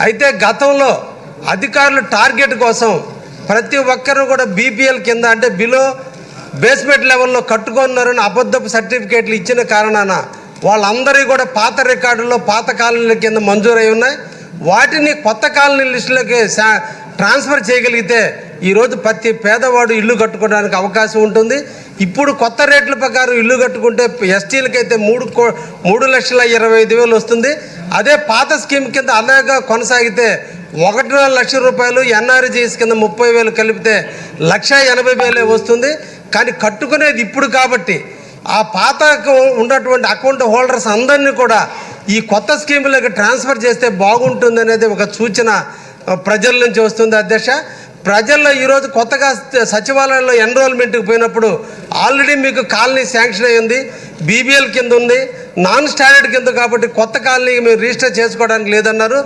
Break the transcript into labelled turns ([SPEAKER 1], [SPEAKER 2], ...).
[SPEAKER 1] అయితే గతంలో అధికారులు టార్గెట్ కోసం ప్రతి ఒక్కరూ కూడా బీపీఎల్ కింద అంటే బిలో బేస్మెంట్ లెవెల్లో కట్టుకున్నారని అబద్ధపు సర్టిఫికేట్లు ఇచ్చిన కారణాన వాళ్ళందరూ కూడా పాత రికార్డుల్లో పాత కాలనీల కింద మంజూరై ఉన్నాయి. వాటిని కొత్త కాలనీ లిస్టులకి ట్రాన్స్ఫర్ చేయగలిగితే ఈరోజు ప్రతి పేదవాడు ఇల్లు కట్టుకోవడానికి అవకాశం ఉంటుంది. ఇప్పుడు కొత్త రేట్ల ప్రకారం ఇల్లు కట్టుకుంటే ఎస్టీలకైతే 3,20,000 వస్తుంది. అదే పాత స్కీమ్ కింద అలాగా కొనసాగితే 1.5 లక్షల రూపాయలు, ఎన్ఆర్జీఎస్ కింద 30,000 కలిపితే 1,80,000 వస్తుంది. కానీ కట్టుకునేది ఇప్పుడు కాబట్టి ఆ పాత ఉన్నటువంటి అకౌంట్ హోల్డర్స్ అందరినీ కూడా ఈ కొత్త స్కీములకు ట్రాన్స్ఫర్ చేస్తే బాగుంటుంది అనేది ఒక సూచన ప్రజల నుంచి వస్తుంది. అధ్యక్ష, ప్రజల్లో ఈరోజు కొత్తగా సచివాలయంలో ఎన్రోల్మెంట్కి పోయినప్పుడు ఆల్రెడీ మీకు కాలనీ శాంక్షన్ అయ్యింది, బీబీఎల్ కింద ఉంది, నాన్ స్టాండర్డ్ కింద కాబట్టి కొత్త కాలనీ మీరు రిజిస్టర్ చేసుకోవడానికి లేదన్నారు.